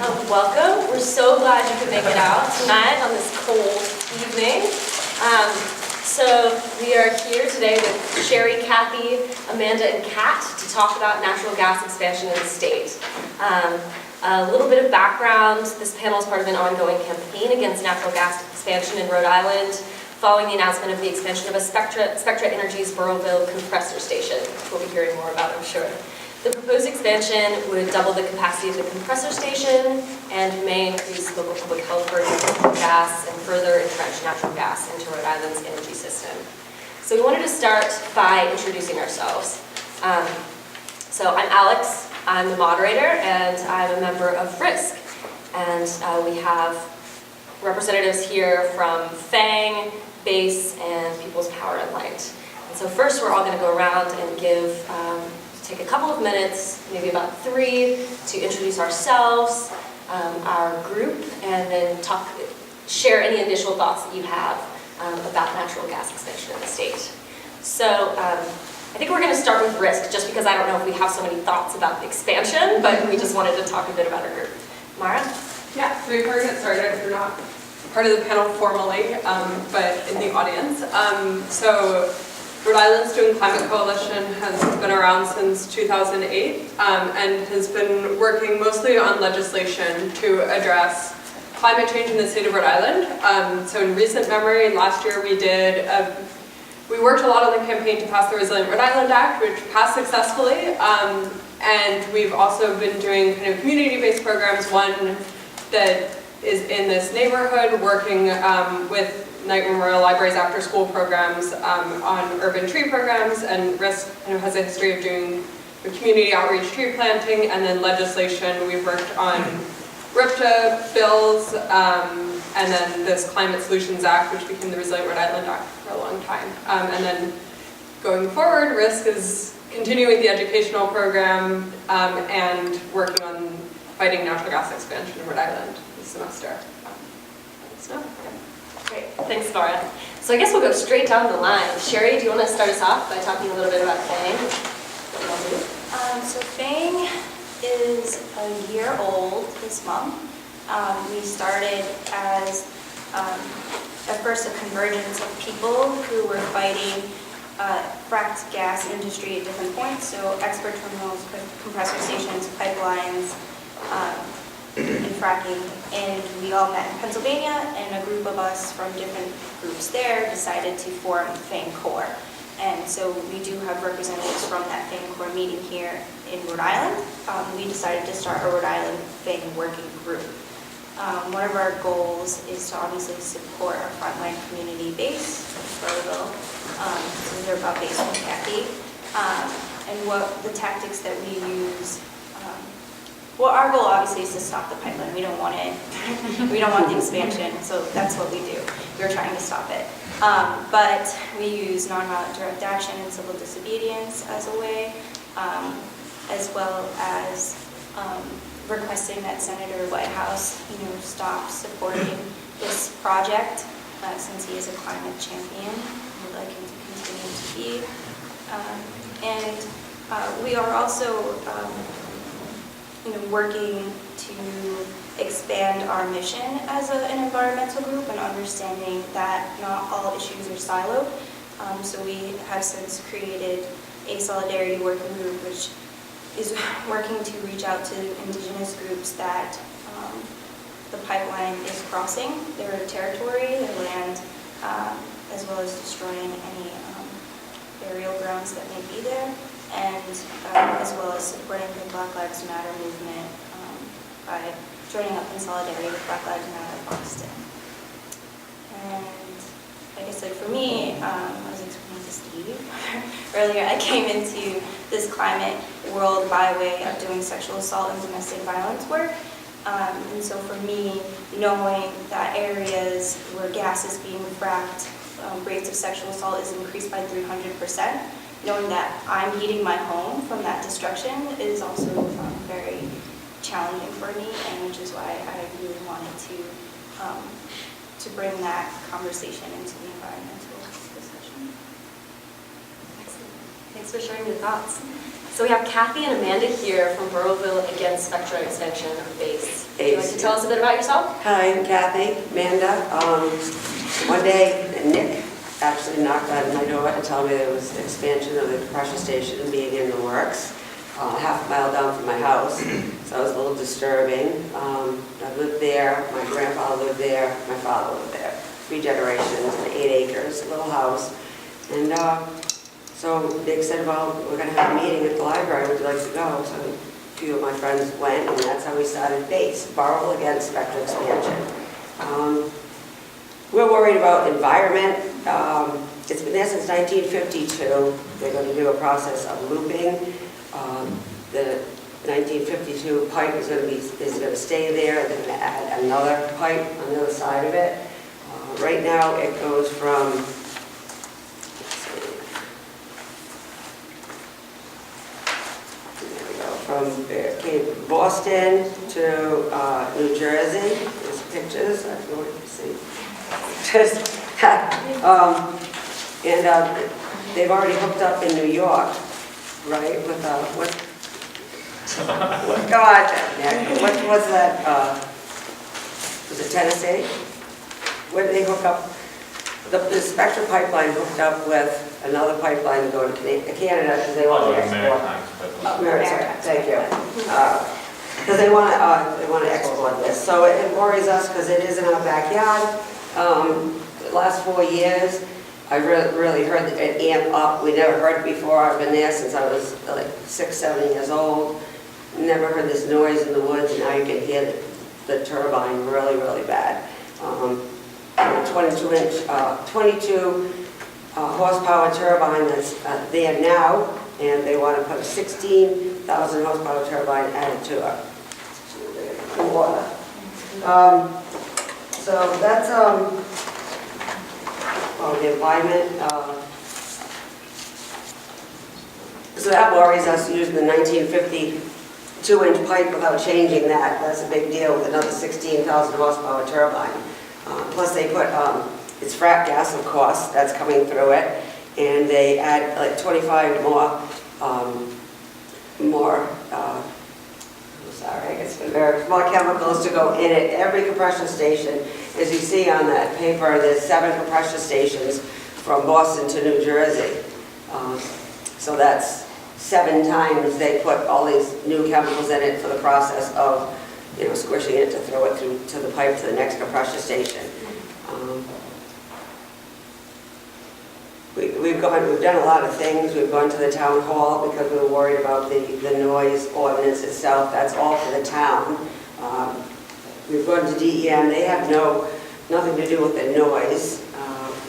Welcome. We're so glad you could make it out tonight on this cold evening. So we are here today with Sherry, Kathy, Amanda, and Kat to talk about natural gas expansion in the state. A little bit of background, this panel is part of an ongoing campaign against natural gas expansion in Rhode Island following the announcement of the expansion of a Spectra Energy's Burrowville compressor station. We'll be hearing more about, I'm sure. The proposed expansion would double the capacity of the compressor station and may increase local public health burden of gas and further entrench natural gas into Rhode Island's energy system. So we wanted to start by introducing ourselves. So I'm Alex, I'm the moderator, and I'm a member of RISC. And we have representatives here from FANG, BASE, and People's Power and Light. And so first we're all going to go around and take a couple of minutes, maybe about 3, to introduce ourselves, our group, and then share any initial thoughts that you have about natural gas expansion in the state. So I think we're going to start with RISC, just because I don't know if we have so many thoughts about the expansion, but we just wanted to talk a bit about our group. Mara? Yeah, so before we get started, we're not part of the panel formally, but in the audience. So Rhode Island Student Climate Coalition has been around since 2008 and has been working mostly on legislation to address climate change in the state of Rhode Island. So in recent memory, last year we worked a lot on the campaign to pass the Resilient Rhode Island Act, which passed successfully. And we've also been doing kind of community-based programs, one that is in this neighborhood, working with Knight Memorial Library's after-school programs on urban tree programs, and RISC has a history of doing community outreach tree planting, and then legislation. We've worked on RIPTA bills, and then this Climate Solutions Act, which became the Resilient Rhode Island Act for a long time. And then going forward, RISC is continuing the educational program and working on fighting natural gas expansion in Rhode Island this semester. Great, thanks, Mara. So I guess we'll go straight down the line. Sherry, do you want to start us off by talking a little bit about FANG? So FANG is a year old this month. We started as, at first, a convergence of people who were fighting fracked gas industry at different points, so export terminals, compressor stations, pipelines, and fracking, and we all met in Pennsylvania, and a group of us from different groups there decided to form FANG Core. And so we do have representatives from that FANG Core meeting here in Rhode Island. We decided to start a Rhode Island FANG working group. One of our goals is to obviously support our frontline community base, Burrowville, so they're about Base and Kathy, and what the tactics that we use. Well, our goal obviously is to stop the pipeline. We don't want it. We don't want the expansion, so that's what we do. We're trying to stop it. But we use nonviolent direct action and civil disobedience as a way, as well as requesting that Senator Whitehouse, stop supporting this project since he is a climate champion. We'd like him to continue to be. And we are also working to expand our mission as an environmental group and understanding that not all issues are siloed. So we have since created a solidarity working group which is working to reach out to indigenous groups that the pipeline is crossing their territory, their land, as well as destroying any burial grounds that may be there, and as well as supporting the Black Lives Matter movement by joining up in solidarity with Black Lives Matter Boston. And like I said, for me, I was explaining to Steve earlier, I came into this climate world by way of doing sexual assault and domestic violence work. And so for me, knowing that areas where gas is being fracked, rates of sexual assault is increased by 300%, knowing that I'm heating my home from that destruction is also very challenging for me, and which is why I really wanted to bring that conversation into the environmental discussion. Excellent. Thanks for sharing your thoughts. So we have Kathy and Amanda here from Burrowville Against Spectrum Extension Base. Would you like to tell us a bit about yourself? Hi, I'm Kathy, Amanda. One day, Nick actually knocked on my door to tell me there was an expansion of the compression station being in the works, half a mile down from my house. So it was a little disturbing. I lived there, my grandfather lived there, my father lived there. 3 generations, 8 acres, a little house. And so Nick said, well, we're going to have a meeting at the library, would you like to go? So a few of my friends went, and that's how we started BASE, Burrowville Against Spectrum Expansion. We're worried about environment. It's been there since 1952. They're going to do a process of looping. The 1952 pipe is going to stay there. They're going to add another pipe on the other side of it. Right now, it goes from Boston to New Jersey. There's pictures, I don't know what you see. They've already hooked up in New York, right? With God, what was that? Was it Tennessee? Where did they hook up? The Spectrum pipeline hooked up with another pipeline going to Canada because they want to export. Maritime, thank you. Because they want to export this. So it worries us because it is in our backyard. The last 4 years, I really heard it amp up. We never heard it before. I've been there since I was like 6, 7 years old. Never heard this noise in the woods, and now you can hear the turbine really, really bad. 22 horsepower turbine that's there now, and they want to put a 16,000 horsepower turbine added to it. Water. So that's the environment. So that worries us, using the 1952-inch pipe without changing that. That's a big deal with another 16,000 horsepower turbine. Plus they put, it's frac gas, of course, that's coming through it, and they add like 25 more, more chemicals to go in it. Every compression station, as you see on that paper, there's 7 compression stations from Boston to New Jersey. So that's 7 times they put all these new chemicals in it for the process of, squishing it to throw it through to the pipe to the next compression station. We've done a lot of things. We've gone to the town hall because we were worried about the noise ordinance itself. That's all for the town. We've gone to DEM. They have nothing to do with the noise.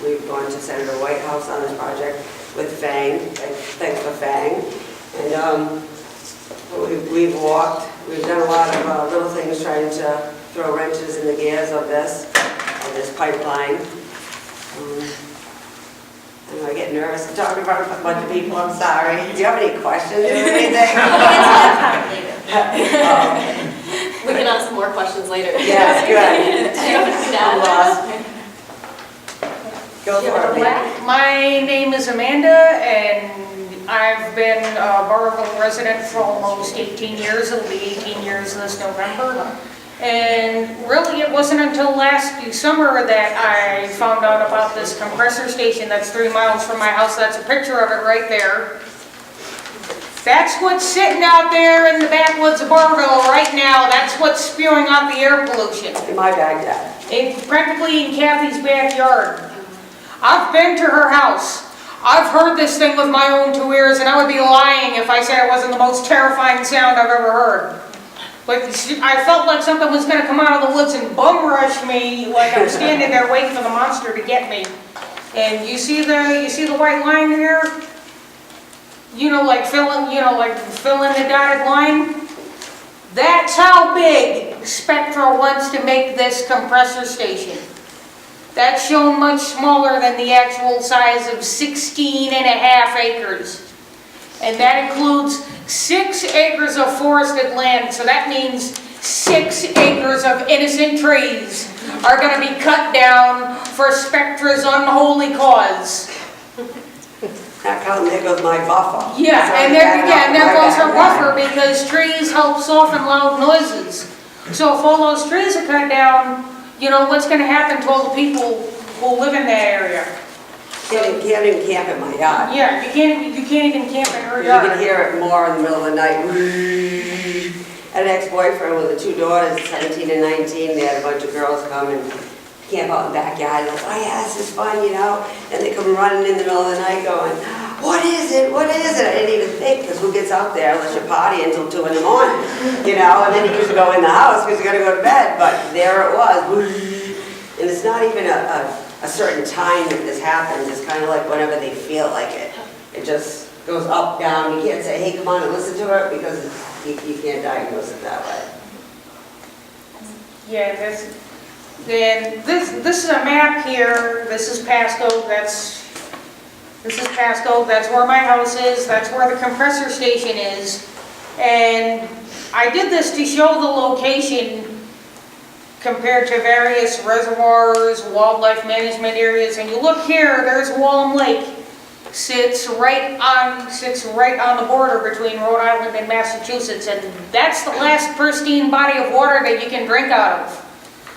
We've gone to Senator Whitehouse on this project with Fang. Thanks for Fang. And we've walked. We've done a lot of little things trying to throw wrenches in the gears of this pipeline. I get nervous talking about a bunch of people. I'm sorry. Do you have any questions or anything? We can ask more questions later. Yes, good. Do you have anything to I'm add? lost. Go for it. My name is Amanda, and I've been a Burrowville resident for almost 18 years. It'll be 18 years this November. And really, it wasn't until last summer that I found out about this compressor station that's 3 miles from my house. That's a picture of it right there. That's what's sitting out there in the backwoods of Burrowville right now. That's what's spewing out the air pollution. In my backyard. Practically in Kathy's backyard. I've been to her house. I've heard this thing with my own 2 ears, and I would be lying if I said it wasn't the most terrifying sound I've ever heard. But I felt like something was going to come out of the woods and bum rush me, like I'm standing there waiting for the monster to get me. And you see the white line there? Like fill in the dotted line. That's how big Spectra wants to make this compressor station. That's shown much smaller than the actual size of 16 and a half acres. And that includes 6 acres of forested land, so that means 6 acres of innocent trees are going to be cut down for Spectra's unholy cause. Not counting, there goes my buffer. Yeah, So and there goes her buffer because trees help soften loud noises. So if all those trees are cut down, you know, what's gonna happen to all the people who live in that area? Can't even camp in my yard. Yeah, you can't even camp in her You can yard. hear it more in the middle of the night. Had an ex-boyfriend with the 2 daughters, 17 and 19, they had a bunch of girls come and camp out in the backyard. Like, oh yeah, this is fun, you know? And they come running in the middle of the night going, what is it? What is it? I didn't even think, because who gets out there unless you're partying until 2 in the morning, you know? And then you used to go in the house because you got to go to bed, but there it was. And it's not even a certain time that this happens. It's kind of like whenever they feel like it. It just goes up, down. You can't say, hey, come on and listen to it, because you can't diagnose it that way. Yeah, this is a map here. This is Pasco. This is Pasco. That's where my house is. That's where the compressor station is. And I did this to show the location compared to various reservoirs, wildlife management areas. And you look here, there's Wallem Lake. Sits right on the border between Rhode Island and Massachusetts, and that's the last pristine body of water that you can drink out of.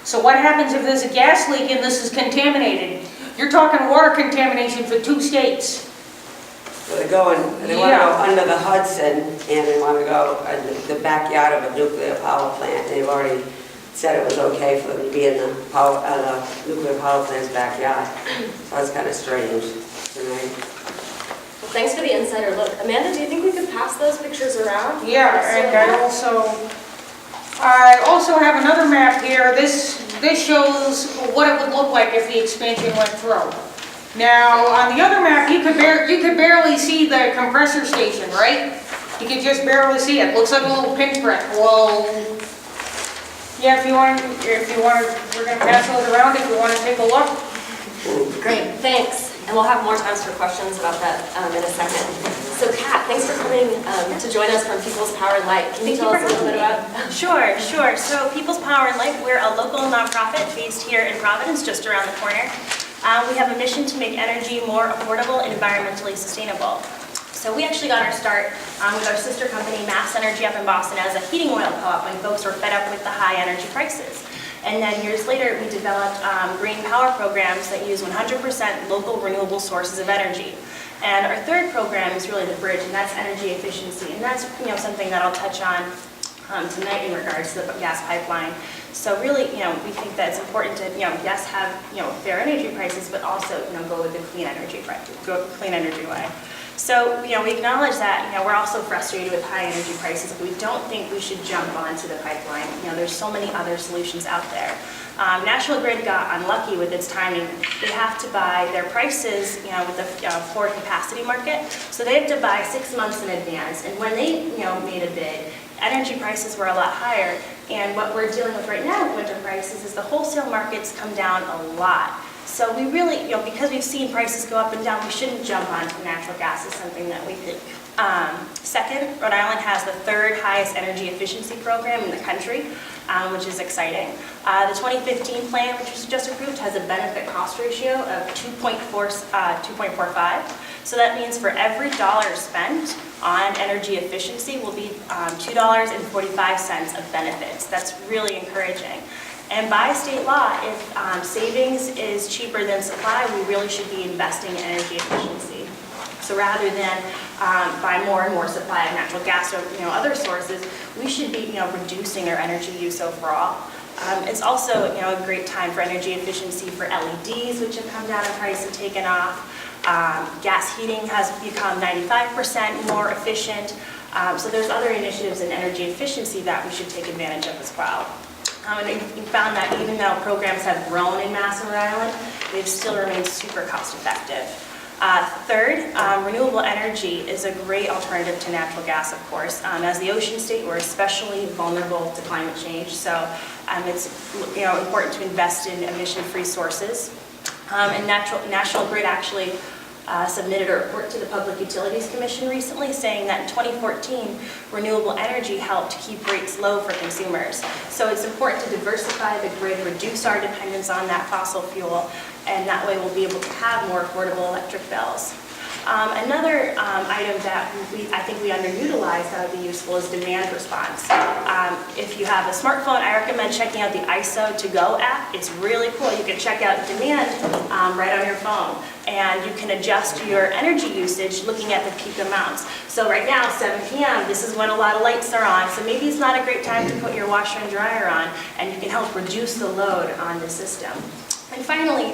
So what happens if there's a gas leak and this is contaminated? You're talking water contamination for 2 states. So they want to go under the Hudson, and they want to go in the backyard of a nuclear power plant. They've already said it was okay for them to be in the nuclear power plant's backyard. So it's kind of strange tonight. Well, thanks for the insider look. Amanda, do you think we could pass those pictures around? Yeah, and I also have another map here. This shows what it would look like if the expansion went through. Now, on the other map, you could barely see the compressor station, right? You could just barely see it. Looks like a little pinprick. Well, yeah, if you want, we're gonna pass those around if you want to take a look. Great, thanks. And we'll have more times for questions about that in a second. So Kat, thanks for coming to join us from People's Power and Light. Can you tell us a little bit about? Sure. So People's Power and Light, we're a local nonprofit based here in Providence, just around the corner. We have a mission to make energy more affordable and environmentally sustainable. So we actually got our start with our sister company, Mass Energy up in Boston, as a heating oil co-op when folks were fed up with the high energy prices. And then years later, we developed green power programs that use 100% local renewable sources of energy. And our third program is really the bridge, and that's energy efficiency. And that's something that I'll touch on tonight in regards to the gas pipeline. So really, we think that it's important to, yes, have, fair energy prices, but also, go with the clean energy way. So, we acknowledge that, we're also frustrated with high energy prices, but we don't think we should jump onto the pipeline. There's so many other solutions out there. National Grid got unlucky with its timing. They have to buy their prices, with the forward capacity market. So they have to buy 6 months in advance. And when they, made a bid, energy prices were a lot higher. And what we're dealing with right now with winter prices is the wholesale markets come down a lot. So we really, because we've seen prices go up and down, we shouldn't jump onto natural gas is something that we think. Second, Rhode Island has the 3rd highest energy efficiency program in the country, which is exciting. The 2015 plan, which was just approved, has a benefit cost ratio of 2.45. So that means for every dollar spent on energy efficiency will be $2.45 of benefits. That's really encouraging. And by state law, if savings is cheaper than supply, we really should be investing in energy efficiency. So rather than buy more and more supply of natural gas or other sources, we should be reducing our energy use overall. It's also a great time for energy efficiency for LEDs, which have come down in price and taken off. Gas heating has become 95% more efficient. So there's other initiatives in energy efficiency that we should take advantage of as well. And we found that even though programs have grown in Mass and Rhode Island, they've still remained super cost effective. Third, renewable energy is a great alternative to natural gas, of course. As the ocean state, we're especially vulnerable to climate change, so it's important to invest in emission-free sources. And National Grid actually submitted a report to the Public Utilities Commission recently saying that in 2014, renewable energy helped keep rates low for consumers. So it's important to diversify the grid, reduce our dependence on that fossil fuel, and that way we'll be able to have more affordable electric bills. Another item that I think we underutilize that would be useful is demand response. If you have a smartphone, I recommend checking out the ISO To Go app. It's really cool. You can check out demand right on your phone, and you can adjust your energy usage looking at the peak amounts. So right now, 7 p.m., this is when a lot of lights are on, so maybe it's not a great time to put your washer and dryer on, and you can help reduce the load on the system. And finally,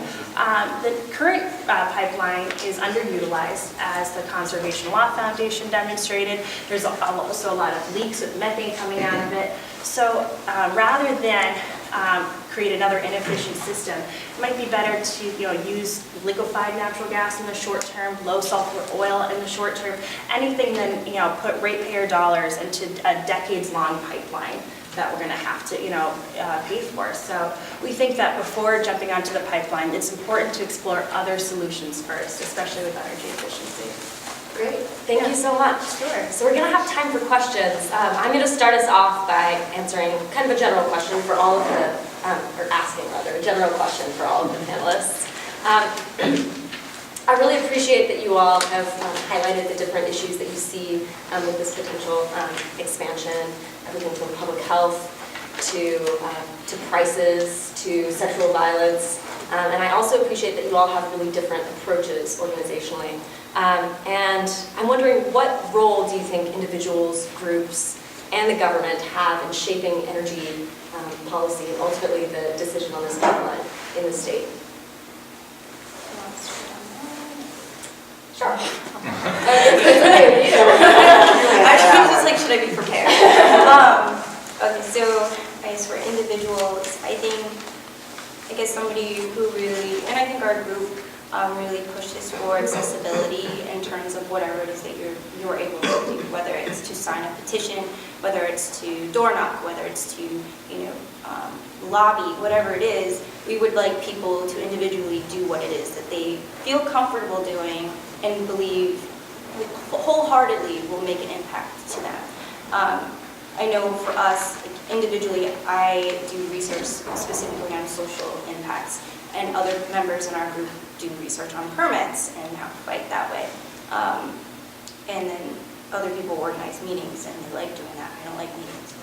the current pipeline is underutilized, as the Conservation Law Foundation demonstrated. There's also a lot of leaks with methane coming out of it. So rather than create another inefficient system, it might be better to use liquefied natural gas in the short term, low sulfur oil in the short term, anything than put ratepayer dollars into a decades-long pipeline that we're going to have to, pay for. So we think that before jumping onto the pipeline, it's important to explore other solutions first, especially with energy efficiency. Great, thank you so much. Sure. So we're going to have time for questions. I'm going to start us off by answering kind of a general question for all of the, or asking rather, a general question for all of the panelists. I really appreciate that you all have highlighted the different issues that you see with this potential expansion, everything from public health to prices to sexual violence. And I also appreciate that you all have really different approaches organizationally. And I'm wondering, what role do you think individuals, groups, and the government have in shaping energy policy and ultimately the decision on this pipeline in the state? Sure. I was just like, should I be prepared? Okay, so I guess for individuals, I guess somebody who really, and I think our group really pushes for accessibility in terms of whatever it is that you're able to do, whether it's to sign a petition, whether it's to door knock, whether it's to lobby, whatever it is. We would like people to individually do what it is that they feel comfortable doing and believe wholeheartedly will make an impact to them. I know for us, individually, I do research specifically on social impacts, and other members in our group do research on permits and how to fight that way. And then other people organize meetings, and they like doing that. I don't like meetings.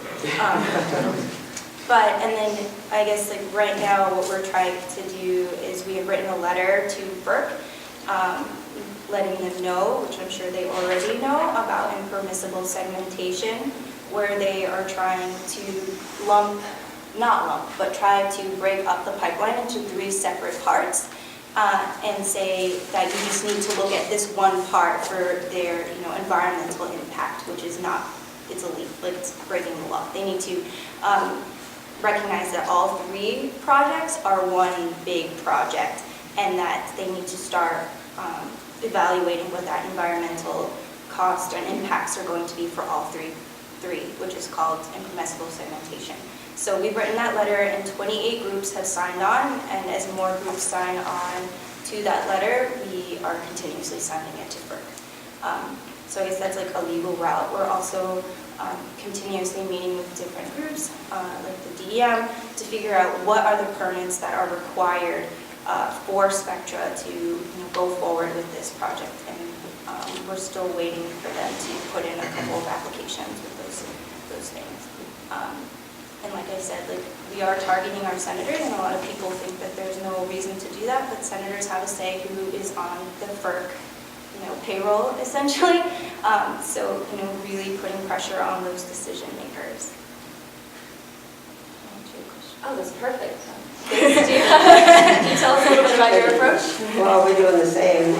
And then I guess like right now what we're trying to do is we have written a letter to FERC, letting them know, which I'm sure they already know, about impermissible segmentation, where they are trying to but try to break up the pipeline into 3 separate parts, and say that you just need to look at this one part for their environmental impact, which is not, it's illegal, like it's breaking the law. They need to recognize that all 3 projects are one big project, and that they need to start evaluating what that environmental cost and impacts are going to be for all three, which is called impermissible segmentation. So we've written that letter, and 28 groups have signed on, and as more groups sign on to that letter, we are continuously sending it to FERC. So I guess that's like a legal route. We're also continuously meeting with different groups, like the DEM, to figure out what are the permits that are required for Spectra to go forward with this project. And we're still waiting for them to put in a couple of applications with those things. And like I said, like we are targeting our senators, and a lot of people think that there's no reason to do that, but senators have a say who is on the FERC payroll, essentially. So, really putting pressure on those decision makers. Oh, that's perfect. Can you tell us a little bit about your approach? Well, we're doing the same.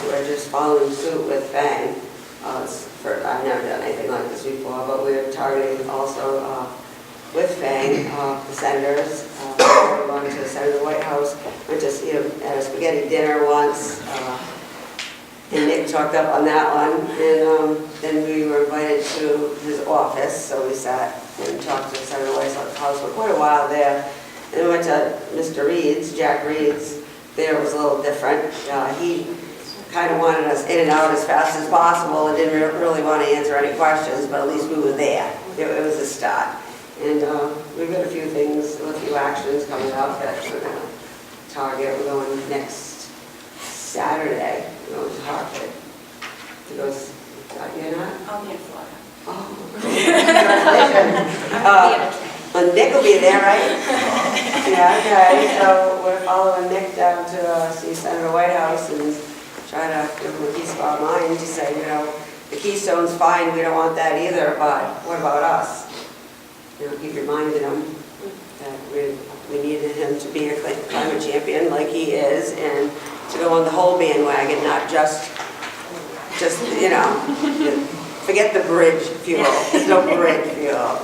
We're just following suit with FANG. I've never done anything like this before, but we're targeting also with FANG, the senators. We're going to Senator White House. Went to see him at a spaghetti dinner once. And Nick talked up on that one. And then we were invited to his office, so we sat and talked to Senator White House for quite a while there. And we went to Mr. Reed's, Jack Reed's. There was a little different. He kind of wanted us in and out as fast as possible and didn't really want to answer any questions, but at least we were there. It was a start. And we've got a few things, a few actions coming up that we're going to target. We're going next Saturday. We're going to Hartford. He goes, you're not? I'll be in Florida. Oh, congratulations. Well, Nick will be there, right? Yeah, okay, so we're following Nick down to see Senator Whitehouse and try to give him a piece of our mind to say, the Keystone's fine, we don't want that either, but what about us? Keep reminding him that we needed him to be a climate champion like he is, and to go on the whole bandwagon, not just forget the bridge fuel. There's no bridge fuel.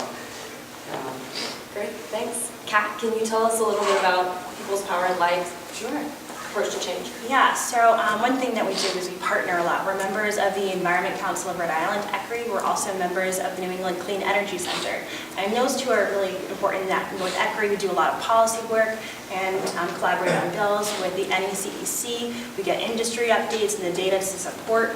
Great, thanks. Kat, can you tell us a little bit about People's Power and Light? Sure. Approach to change. Yeah, so one thing that we do is we partner a lot. We're members of the Environment Council of Rhode Island, ECRI. We're also members of the New England Clean Energy Center. And those two are really important in that with ECRI we do a lot of policy work and collaborate on bills. With the NECEC, we get industry updates and the data to support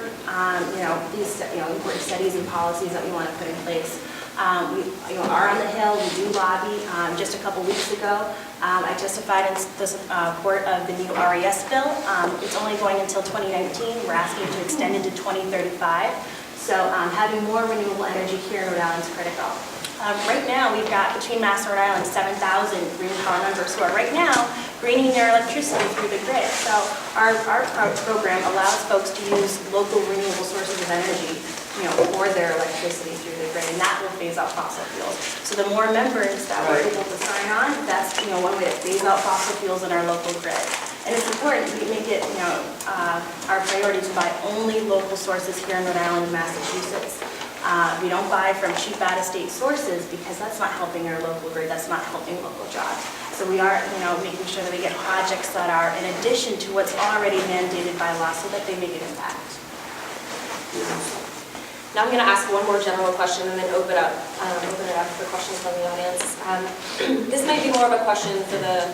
these important studies and policies that we want to put in place. We are on the Hill, we do lobby. Just a couple weeks ago, I testified in the support of the new RES bill. It's only going until 2019. We're asking to extend it to 2035. So having more renewable energy here in Rhode Island is critical. Right now, we've got between Mass and Rhode Island 7,000 green power members who are right now greening their electricity through the grid. So our program allows folks to use local renewable sources of energy for their electricity through the grid, and that will phase out fossil fuels. So the more members that we're able to sign on, that's one way to phase out fossil fuels in our local grid. And it's important we make it our priority to buy only local sources here in Rhode Island and Massachusetts. We don't buy from cheap out-of-state sources because that's not helping our local grid, that's not helping local jobs. So we are making sure that we get projects that are in addition to what's already mandated by law so that they make an impact. Now I'm going to ask one more general question and then open it up for questions from the audience. This might be more of a question for the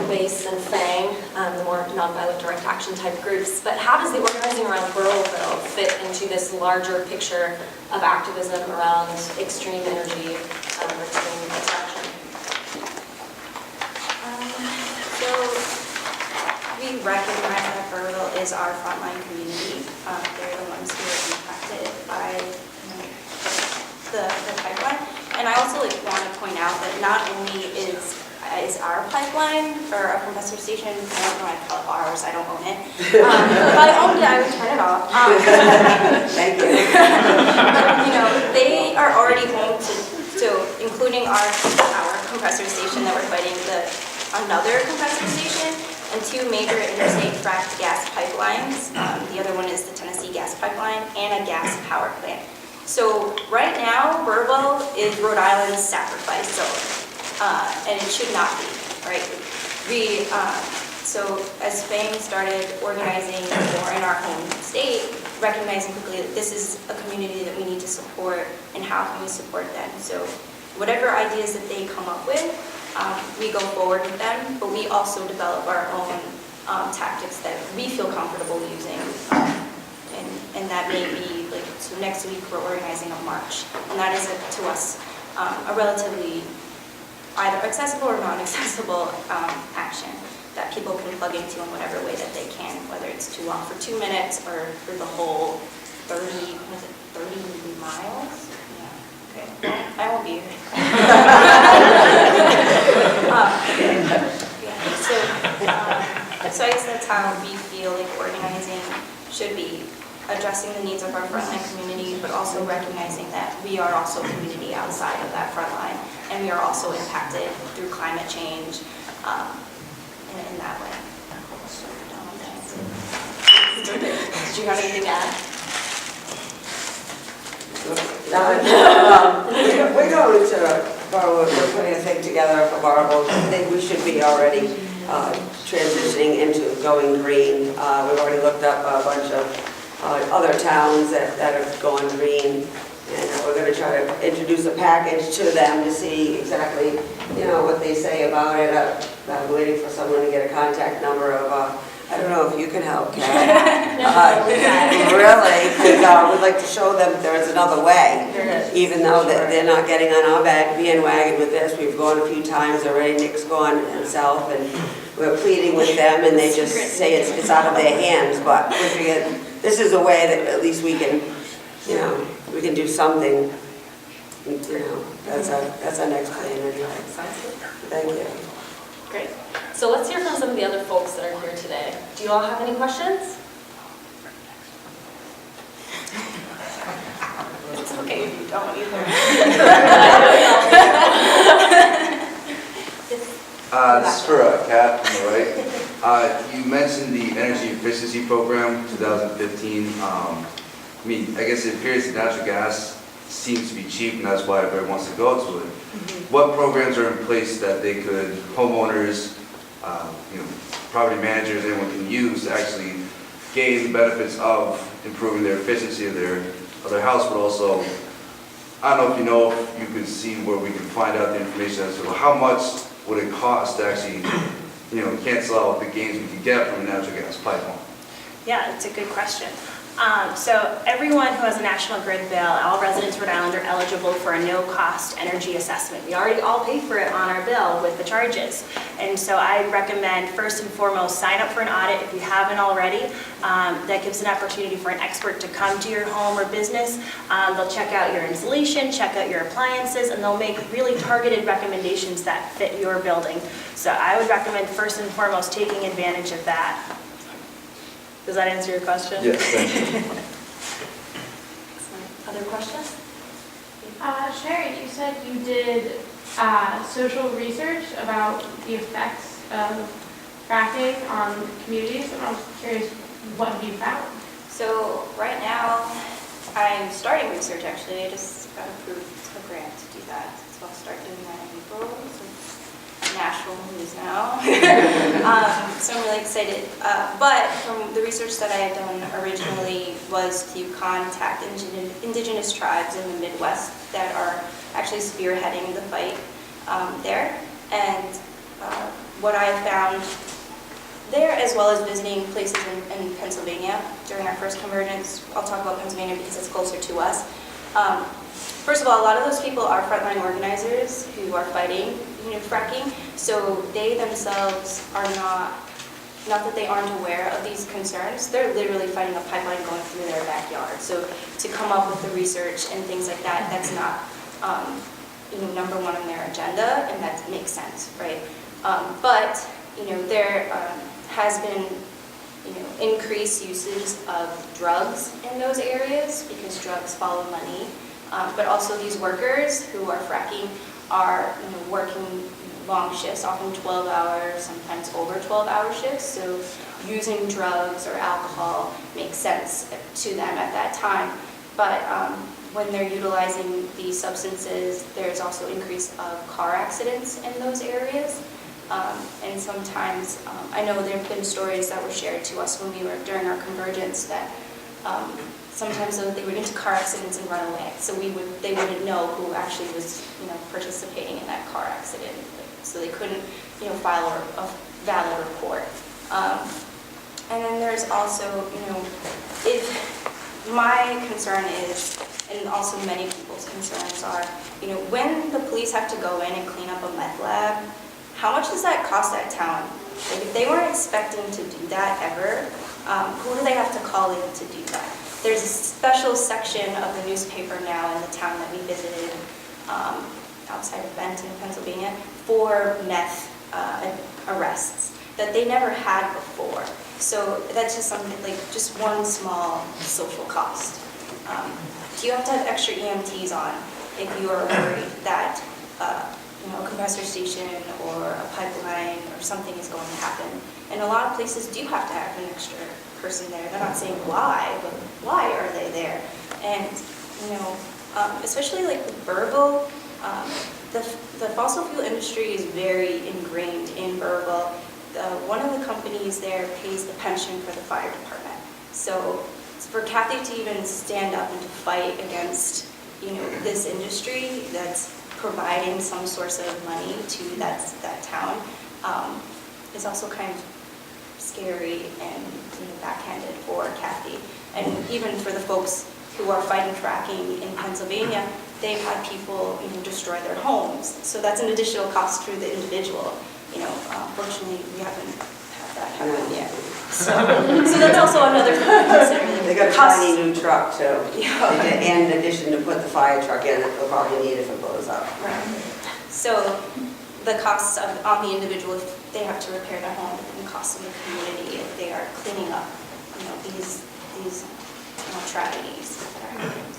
base and FANG, the more nonviolent direct action type groups, but how does the organizing around Burrillville fit into this larger picture of activism around extreme energy, extreme extraction? So we recognize that Burrillville is our frontline community. They're the ones who are impacted by the pipeline. And I also want to point out that not only is our pipeline or our compressor station, I don't know why I call it ours, I don't own it. If I owned it, I would turn it off. Thank you. But, they are already home to including our compressor station that we're fighting, another compressor station, and two major interstate fracked gas pipelines. The other one is the Tennessee gas pipeline and a gas power plant. So right now, Burrillville is Rhode Island's sacrifice zone. And it should not be, right? So as FANG started organizing more in our home state, recognizing quickly that this is a community that we need to support, and how can we support them? So whatever ideas that they come up with, we go forward with them, but we also develop our own tactics that we feel comfortable using. And that may be, so next week we're organizing a march, and that is, to us, a relatively either accessible or non-accessible action that people can plug into in whatever way that they can, whether it's too long for 2 minutes or for the whole 30 miles? Yeah, okay, well, I won't be here. So I guess that's how we feel like organizing should be, addressing the needs of our frontline community, but also recognizing that we are also a community outside of that frontline, and we are also impacted through climate change in that way. Did you have anything to add? We're going to, we're putting a thing together for Barble. I think we should be already transitioning into going green. We've already looked up a bunch of other towns that are going green, and we're going to try to introduce a package to them to see exactly, what they say about it. I'm waiting for someone to get a contact number of, I don't know if you can help, Kat. Really, because we'd like to show them there's another way, even though that they're not getting on our bandwagon with this. We've gone a few times already. Nick's gone himself, and we're pleading with them, and they just say it's out of their hands, but we figured this is a way that at least we can, you know, we can do something, you know, that's our next plan anyway. Sounds good. Thank you. Great. So let's hear from some of the other folks that are here today. Do you all have any questions? It's okay if you don't either. This is for Kat on the right. You mentioned the energy efficiency program, 2015. I mean, I guess it appears that natural gas seems to be cheap, and that's why everybody wants to go to it. What programs are in place that they could, homeowners, you know, property managers, anyone can use to actually gain the benefits of improving their efficiency of their house, but also, I don't know if you could see where we can find out the information as to how much would it cost to actually, you know, cancel out the gains we could get from a natural gas pipeline? Yeah, it's a good question. So everyone who has a National Grid bill, all residents of Rhode Island are eligible for a no-cost energy assessment. We already all pay for it on our bill with the charges. And so I recommend first and foremost, sign up for an audit if you haven't already. That gives an opportunity for an expert to come to your home or business. They'll check out your insulation, check out your appliances, and they'll make really targeted recommendations that fit your building. So I would recommend first and foremost taking advantage of that. Does that answer your question? Yes, thank you. Other questions? Sherry, you said you did social research about the effects of fracking on communities, and I was curious, what have you found? So right now, I'm starting research actually. I just got approved a grant to do that. So I'll start doing that in April. So it's national news now. So I'm really excited. But from the research that I had done originally was to contact indigenous tribes in the Midwest that are actually spearheading the fight there. And what I found there, as well as visiting places in Pennsylvania during our first convergence. I'll talk about Pennsylvania because it's closer to us. First of all, a lot of those people are frontline organizers who are fighting, fracking. So they themselves are not that they aren't aware of these concerns. They're literally fighting a pipeline going through their backyard. So to come up with the research and things like that, that's not number one on their agenda, and that makes sense, right? But there has been increased usage of drugs in those areas because drugs follow money. But also these workers who are fracking are working long shifts, often 12 hours, sometimes over 12-hour shifts. So using drugs or alcohol makes sense to them at that time. But when they're utilizing these substances, there's also increase of car accidents in those areas. And sometimes, I know there have been stories that were shared to us when we were during our convergence that sometimes they would get into car accidents and run away. So they wouldn't know who actually was participating in that car accident. So they couldn't file a valid report. And then there's also, my concern is, and also many people's concerns are, when the police have to go in and clean up a meth lab, how much does that cost that town? Like if they weren't expecting to do that ever, who do they have to call in to do that? There's a special section of the newspaper now in the town that we visited outside of Benton, Pennsylvania, for meth arrests that they never had before. So that's just something, like just one small social cost. Do you have to have extra EMTs on if you are worried that a compressor station or a pipeline or something is going to happen? And a lot of places do have to have an extra person there. They're not saying why, but why are they there? And especially like with Burville, the fossil fuel industry is very ingrained in Burville. One of the companies there pays the pension for the fire department. So for Kathy to even stand up and to fight against this industry that's providing some source of money to that town is also kind of scary and backhanded for Kathy. And even for the folks who are fighting fracking in Pennsylvania, they've had people destroy their homes. So that's an additional cost to the individual. Fortunately, we haven't had that happen yet. So that's also another thing to consider. They got a Costs- shiny new truck too. And in addition to put the fire truck in, they'll probably need if it blows up. Right. So the costs on the individual, if they have to repair their home, and costs on the community if they are cleaning up, these tragedies that are happening.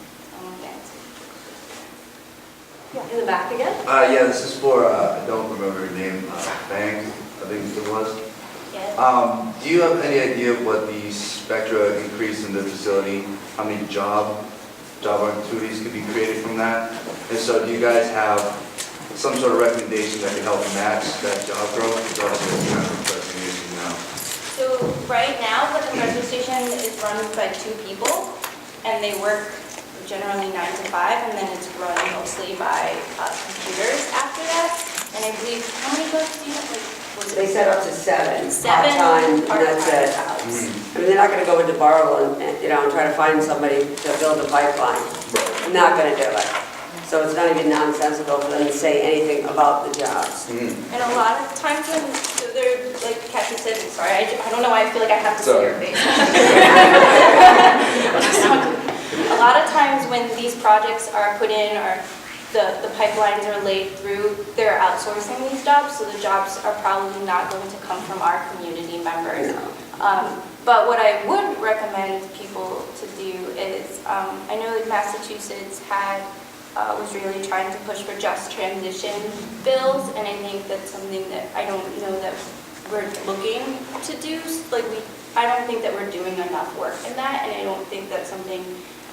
In the back again? Yeah, this is for, I don't remember her name, Bank, I think it was. Yeah. Do you have any idea of what the spectra increase in the facility, how many job opportunities could be created from that? And so do you guys have some sort of recommendation that can help match that job growth? It's also kind of a pressing issue now. So right now, the compressor station is run by 2 people, and they work generally 9 to 5, and then it's run mostly by computers after that. And I believe, how many folks do you have? They set up to 7 7 part-time, and that's it. jobs. I mean, they're not gonna go into Barlow and try to find somebody to build a pipeline. They're not gonna do it. So it's not even nonsensical for them to say anything about the jobs. And a lot of times when they're, like Kathy said, sorry, I don't know why I feel like I have to see Sorry. your face. A lot of times when these projects are put in or the pipelines are laid through, they're outsourcing these jobs, so the jobs are probably not going to come from our community members. But what I would recommend people to do is, I know that Massachusetts was really trying to push for just transition bills, and I think that's something that I don't know that we're looking to do. I don't think that we're doing enough work in that, and I don't think that's something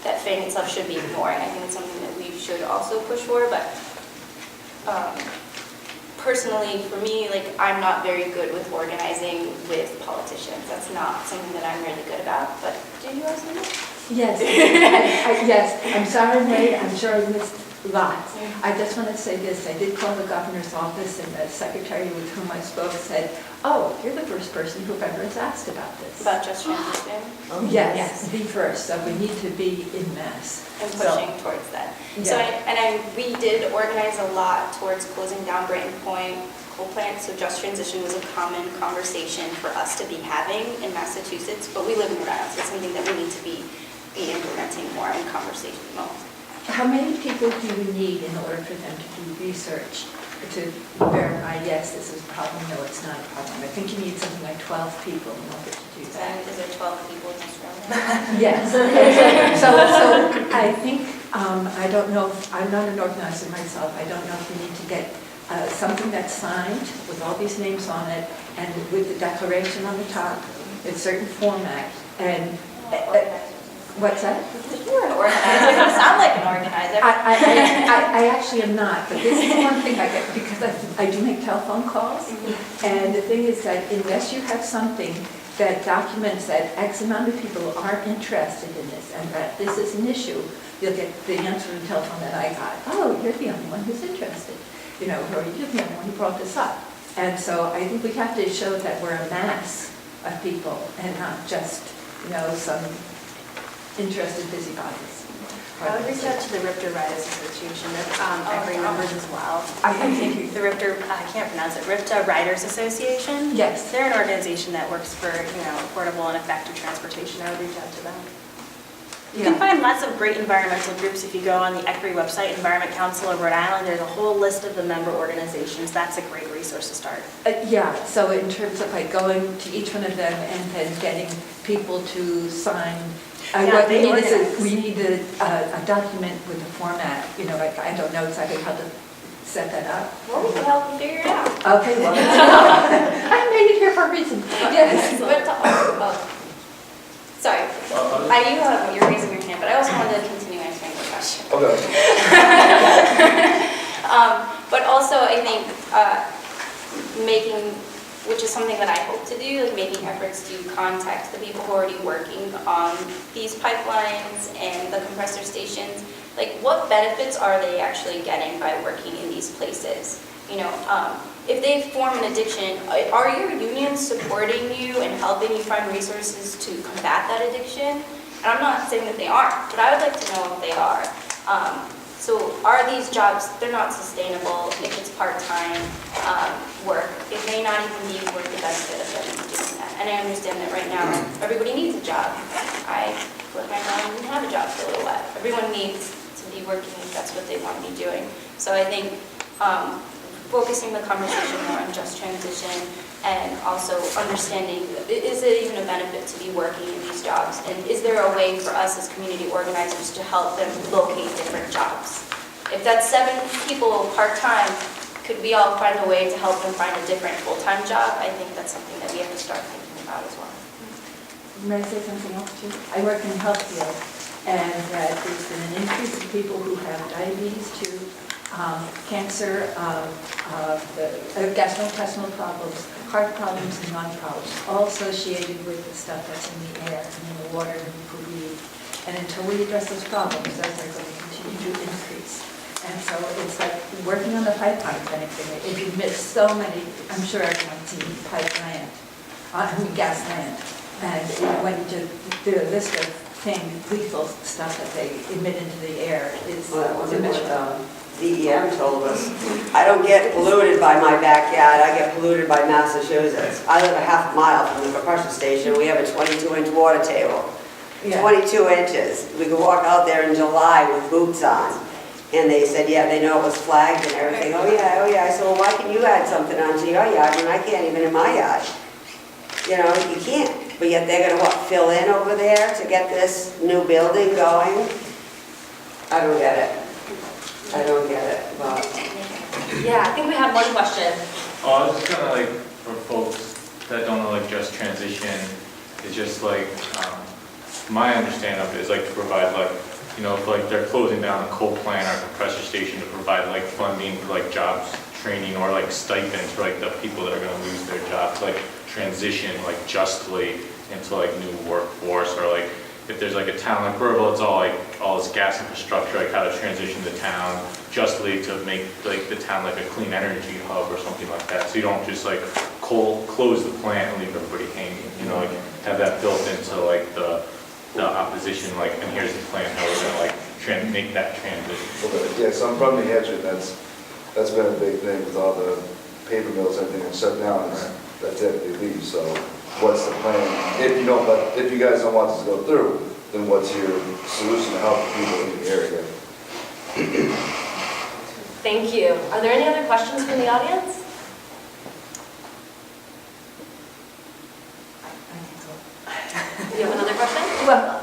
that Fang itself should be ignoring. I think it's something that we should also push for, but personally, for me, I'm not very good with organizing with politicians. That's not something that I'm really good about, but do you have something? Yes, yes, I'm sorry, Ray, I'm sure I missed lots. I just want to say this, I did call the governor's office, and the secretary with whom I spoke said, oh, you're the first person who ever has asked about this. About just transition Yes, the first, so we need to be in mass. and pushing towards that. So, we did organize a lot towards closing down Brayton Point coal plant, so just transition was a common conversation for us to be having in Massachusetts, but we live in Rhode Island, so it's something that we need to be implementing more in conversation mode. How many people do you need in order for them to do research to verify, yes, this is a problem, no, it's not a problem? I think you need something like 12 people in order to do that. Is there 12 people in this room? Yes. So I think, I don't know, I'm not an organizer myself, I don't know if you need to get something that's signed with all these names on it and with the declaration on the top, in certain format, and what's that? You're an organizer. You sound like an organizer. I actually am not, but this is one thing I get, because I do make telephone calls, and the thing is that unless you have something that documents that X amount of people aren't interested in this, and that this is an issue, you'll get the answer on the telephone that I got, oh, you're the only one who's interested, or you're the only one who brought this up. And so I think we have to show that we're a mass of people, and not just, some interested busybodies. I would reach out to the Rhode Association. I bring numbers as well. I think the I can't pronounce it, Rhode Riders Association. Yes. They're an organization that works for, affordable and effective transportation. I would reach out to them. You can find lots of great environmental groups if you go on the ECRI website, Environment Council of Rhode Island. There's a whole list of the member organizations. That's a great resource to start. So in terms of going to each one of them and then getting people to sign, what we need is we need a document with a format. I don't know exactly how to set that up. Well, we can help you figure it out. Okay, well, I made it here for a reason. Yes. Sorry, you're raising your hand, but I also wanted to continue answering the question. Okay. But also, I think which is something that I hope to do, making efforts to contact the people who are already working on these pipelines and the compressor stations. What benefits are they actually getting by working in these places? If they form an addiction, are your unions supporting you and helping you find resources to combat that addiction? And I'm not saying that they aren't, but I would like to know if they are. So are these jobs, they're not sustainable if it's part-time work. It may not even be worth the benefit of them doing that. And I understand that right now, everybody needs a job. I work my job and didn't have a job for a little while. Everyone needs to be working if that's what they want to be doing. So I think focusing the conversation more on just transition and also understanding, is it even a benefit to be working in these jobs? And is there a way for us as community organizers to help them locate different jobs? If that's 7 people part-time, could we all find a way to help them find a different full-time job? I think that's something that we have to start thinking about as well. May I say something else too? I work in the health field, and there's been an increase of people who have diabetes too, cancer, gastrointestinal problems, heart problems, and lung problems, all associated with the stuff that's in the air and in the water and people breathe. And until we address those problems, those are going to continue to increase. And so it's like working on the pipeline kind of thing. If you miss so many, I'm sure everyone's seen pipeline, gas land. And when you do a list of lethal stuff that they emit into the air is Well, that wasn't what DEM told us. I don't get polluted by my backyard, I get polluted by Massachusetts. I live a half mile from the compression station, we have a 22-inch water table. 22 inches. We could walk out there in July with boots on. And they said, yeah, they know it was flagged and everything. Oh yeah. I said, well, why can you add something onto your yard when I can't even in my yard? You know, you can't. But yet they're gonna, fill in over there to get this new building going? I don't get it. I don't get it, but. Yeah, I think we had one question. Oh, I was just kind of like, for folks that don't know, like, just transition, it's just like, my understanding of it is like to provide like, you know, if like they're closing down a coal plant or a compressor station, to provide like funding for like jobs training or like stipends for like the people that are going to lose their jobs, like transition like justly into like new workforce, or like if there's like a town like Burville, it's all this gas infrastructure, like how to transition the town justly to make like the town like a clean energy hub or something like that. So you don't just like close the plant and leave everybody hanging, you know, like have that built into like the opposition, like, and here's the plan how we're gonna like make that transition. Okay, yeah, so I'm from New Hampshire, and that's been a big thing with all the paper mills, everything that's shut down, that's it, they leave, so what's the plan? If you guys don't want this to go through, then what's your solution to help people in the area? Thank you. Are there any other questions from the audience? Do you have another question? Well,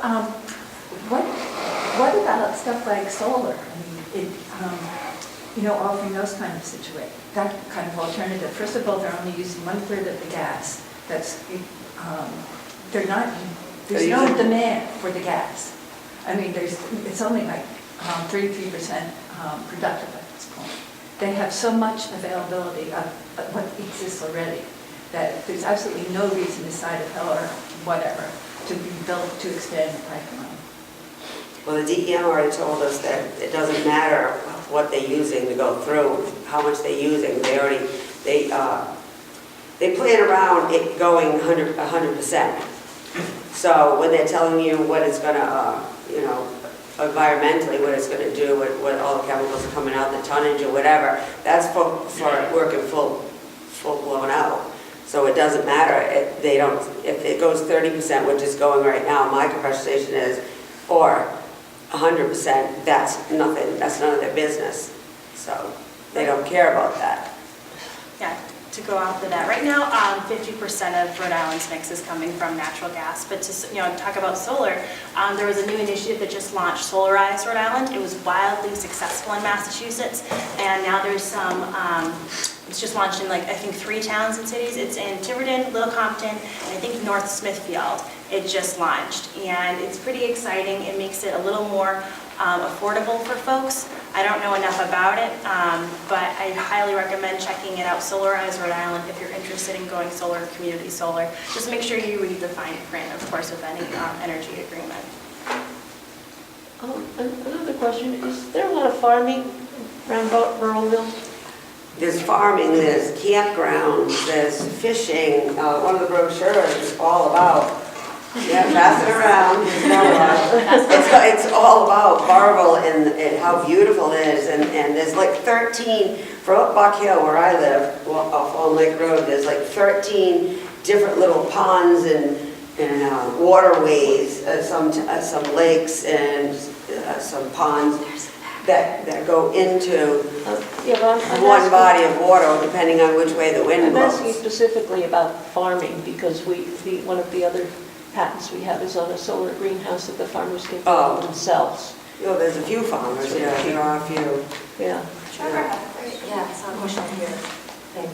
what about stuff like solar? I mean, you know, offering those kind of that kind of alternative. First of all, they're only using 1/3 of the gas. There's no demand for the gas. I mean, it's only like 33% productive at this point. They have so much availability of what exists already that there's absolutely no reason aside of hell or whatever to be built to expand the pipeline. Well, the DEM already told us that it doesn't matter what they're using to go through, how much they're using. They plan around it going 100%. So when they're telling you what it's going to, you know, environmentally, what it's going to do, what all the chemicals are coming out, the tonnage or whatever, that's for working full blown out. So it doesn't matter if it goes 30%, which is going right now, my compressor station is, or 100%, that's nothing, that's none of their business. So they don't care about that. Yeah, to go off of that, right now, 50% of Rhode Island's mix is coming from natural gas. But to talk about solar, there was a new initiative that just launched, Solarize Rhode Island. It was wildly successful in Massachusetts, and now there's some. It's just launched in, like, I think 3 towns and cities. It's in Tiverton, Little Compton, and I think North Smithfield. It just launched, and it's pretty exciting. It makes it a little more affordable for folks. I don't know enough about it, but I highly recommend checking it out, Solarize Rhode Island, if you're interested in going solar, community solar. Just make sure you read the fine print, of course, with any energy agreement. Another question, is there a lot of farming around Burrillville? There's farming, there's campgrounds, there's fishing. One of the brochures is all about, pass it around. It's all about Barville and how beautiful it is. And there's like 13, from up Buck Hill where I live, off on Lake Road, there's like 13 different little ponds and waterways, some lakes and some ponds that go into Yeah, but I'm one asking- body of water, depending on which way the wind I'm asking blows. specifically about farming, because one of the other patents we have is on a solar greenhouse that the farmers can build themselves. Oh, there's a few farmers, yeah, there are a few. Yeah. Trevor had a great. Yeah, it's not question here. Thanks.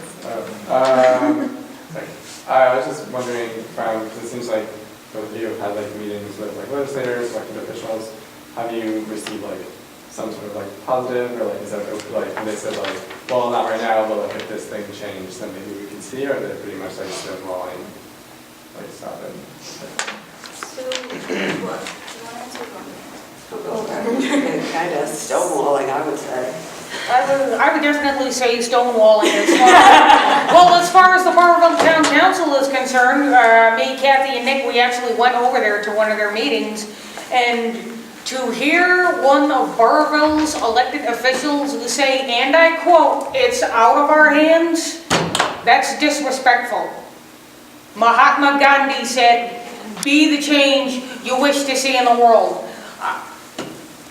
Sorry. I was just wondering, because it seems like both of you have had like meetings with like legislators, elected officials. Have you received like some sort of like positive, or like is that like when they said like, well, not right now, but like if this thing changed, then maybe we can see, or they're pretty much like stonewalling, like stop it. So, what? Do you want to answer one? Kind of stonewalling, I would say. I would definitely say stonewalling as as far as the Barberville Town Council is concerned, me, Kathy, and Nick, we actually went over there to one of their meetings, and to hear one of Barberville's elected officials say, and I quote, "It's out of our hands," that's disrespectful. Mahatma Gandhi said, "Be the change you wish to see in the world."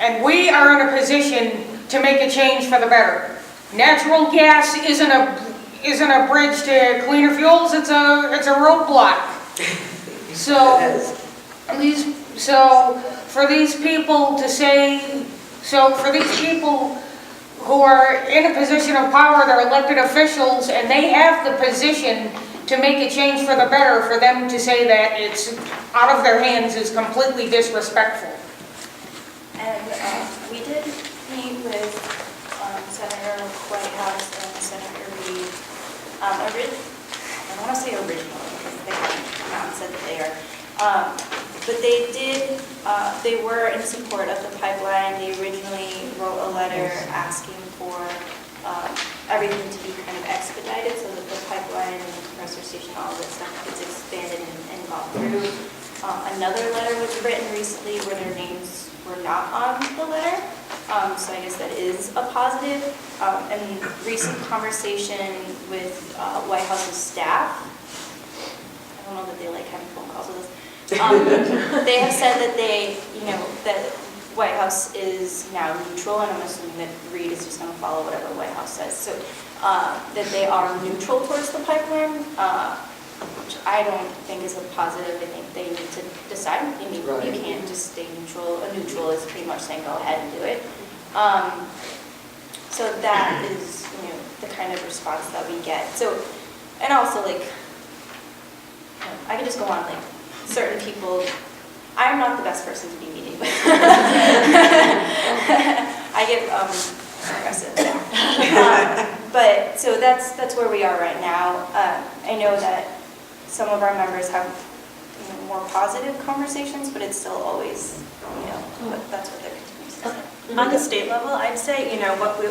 And we are in a position to make a change for the better. Natural gas isn't a bridge to cleaner fuels, it's a roadblock. So for these people who are in a position of power, they're elected officials, and they have the position to make a change for the better, for them to say that it's out of their hands is completely disrespectful. And we did meet with Senator Whitehouse and Senator Reed. I want to say originally, because they haven't come out and said that they are. But they were in support of the pipeline. They originally wrote a letter asking for everything to be kind of expedited so that the pipeline and the compressor station, all of that stuff gets expanded and gone through. Another letter was written recently where their names were not on the letter, so I guess that is a positive. And recent conversation with White House's staff, I don't know that they like having phone calls with us. They have said that that White House is now neutral, and I'm assuming that Reed is just going to follow whatever White House says. So that they are neutral towards the pipeline, which I don't think is a positive. I think they need to decide. I mean, Right. You can't just stay neutral. A neutral is pretty much saying go ahead and do it. So that is, the kind of response that we get. So, and also I could just go on certain people. I'm not the best person to be meeting with. I get aggressive. But so that's where we are right now. I know that some of our members have more positive conversations, but it's still always, that's what they're continuing to say. On the state level, I'd say,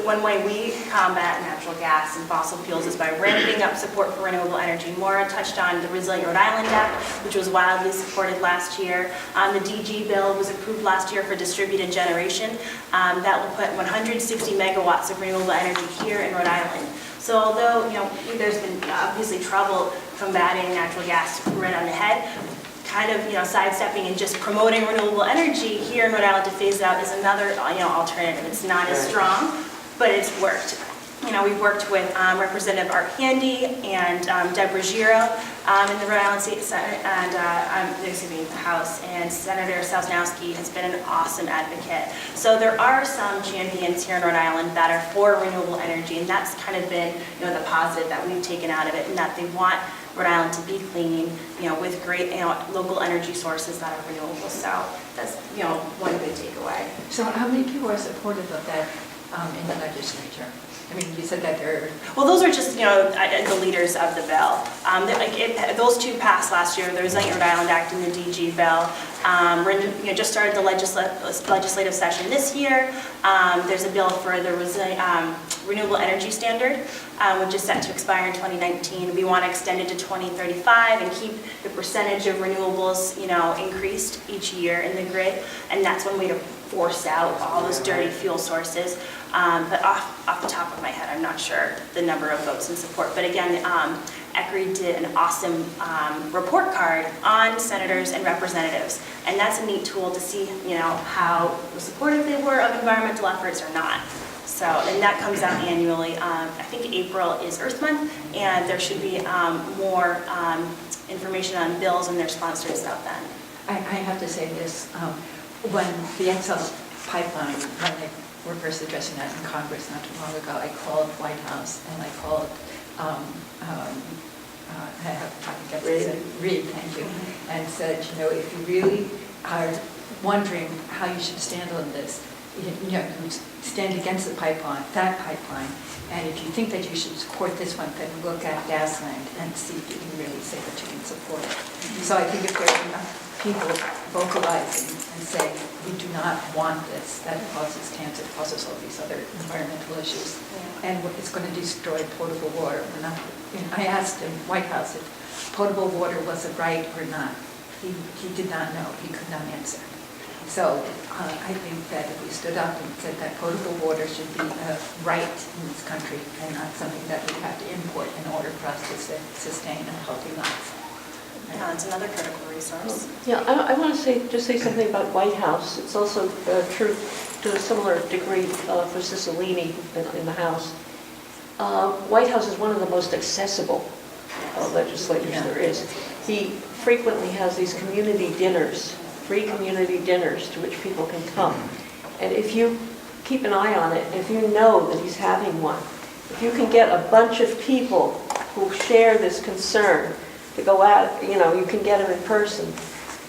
one way we combat natural gas and fossil fuels is by ramping up support for renewable energy. Maura touched on the Resilient Rhode Island Act, which was wildly supported last year. The DG bill was approved last year for distributed generation. That will put 160 megawatts of renewable energy here in Rhode Island. So although, there's been obviously trouble combating natural gas right on the head, kind of, sidestepping and just promoting renewable energy here in Rhode Island to phase it out is another, alternative. It's not as strong, but it's worked. We've worked with Representative Art Handy and Deborah Giro in the Rhode Island State Senate and House, and Senator Sosnowski has been an awesome advocate. So there are some champions here in Rhode Island that are for renewable energy, and that's kind of been, the positive that we've taken out of it, and that they want Rhode Island to be clean, with great, local energy sources that are renewable. So that's, one good takeaway. So how many people are supportive of that in the legislature? I mean, you said that they're... Well, those are just, the leaders of the bill. Those two passed last year, the Resilient Rhode Island Act and the DG bill. Just started the legislative session this year. There's a bill for the renewable energy standard, which is set to expire in 2019. We want to extend it to 2035 and keep the percentage of renewables, increased each year in the grid. And that's one way to force out all those dirty fuel sources. But off the top of my head, I'm not sure the number of votes in support. But again, ECRI did an awesome report card on senators and representatives. And that's a neat tool to see, how supportive they were of environmental efforts or not. So, and that comes out annually. I think April is Earth Month, and there should be more information on bills and their sponsors out then. I have to say this, when the Excel pipeline, when they were first addressing that in Congress not too long ago, I called White House and I called, Reed, thank you, and said, if you really are wondering how you should stand on this, you stand against the pipeline, that pipeline, and if you think that you should support this one, then look at Gasland and see if you can really say that you can support it. So I think if there are enough people vocalizing and saying, we do not want this, that causes cancer, causes all these other environmental issues, and it's going to destroy potable water. I asked him, White House, if potable water was a right or not. He did not know, he could not answer. So I think that if we stood up and said that potable water should be a right in this country and not something that we have to import in order for us to sustain a healthy life. It's another critical resource. Yeah, I want to just say something about White House. It's also true to a similar degree for Cicilline in the House. White House is one of the most accessible legislators there is. He frequently has these community dinners, free community dinners to which people can come. And if you keep an eye on it, if you know that he's having one, if you can get a bunch of people who share this concern to go out, you can get them in person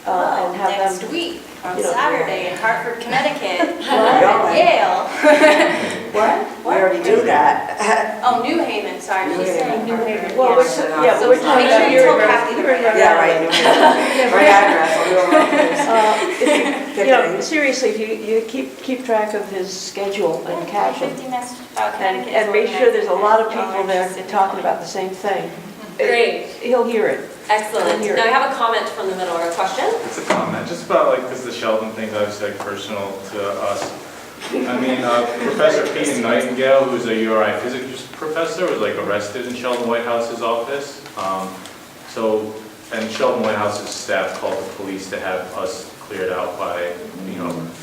and have next them. week on Saturday in Hartford, Connecticut, What? at Yale. What? We already do that. Oh, New Haven, sorry, she's saying New Haven. Well, yeah. we're Make talking sure about you tell Kathy. Yeah, right. My address, I'll go around this. Seriously, if you keep track of his schedule and catch him, 50 next, Connecticut is and make sure there's a lot of people organized. there talking about the same thing. Great. He'll hear it. Excellent. Here. Now I have a comment from the middle or a question. It's a comment, just about because the Sheldon thing's obviously personal to us. I mean, Professor Pete Nightingale, who's a URI physics professor, was arrested in Sheldon Whitehouse's office. And Sheldon Whitehouse's staff called the police to have us cleared out by,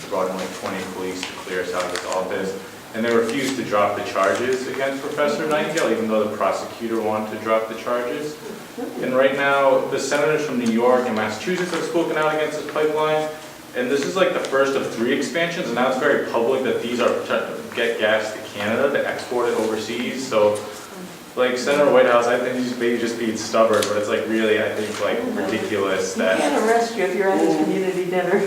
brought in 20 police to clear us out of his office. And they refused to drop the charges against Professor Nightingale, even though the prosecutor wanted to drop the charges. And right now, the senators from New York and Massachusetts have spoken out against this pipeline. And this is the first of 3 expansions, and now it's very public that these are to get gas to Canada to export it overseas. So, Senator Whitehouse, I think he's maybe just being stubborn, but it's really, I think, ridiculous that. He can't arrest you if you're at his community dinner.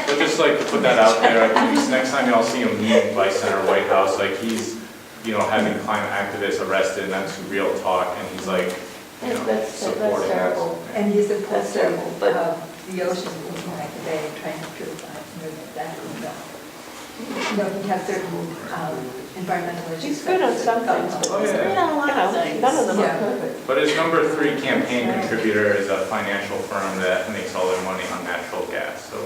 But just to put that out there, please, next time y'all see him meet by Senator Whitehouse, he's, having climate activists arrested, and that's real talk, and he's That's supporting terrible. us. And he's opposed to terrible, but- the ocean looking like the bay and trying to purify that. He has certain environmental issues. He's good on some things, but Oh, yeah. Not a lot of things. none of them Yeah. are perfect. But his number 3 campaign contributor is a financial firm that makes all their money on natural gas, so.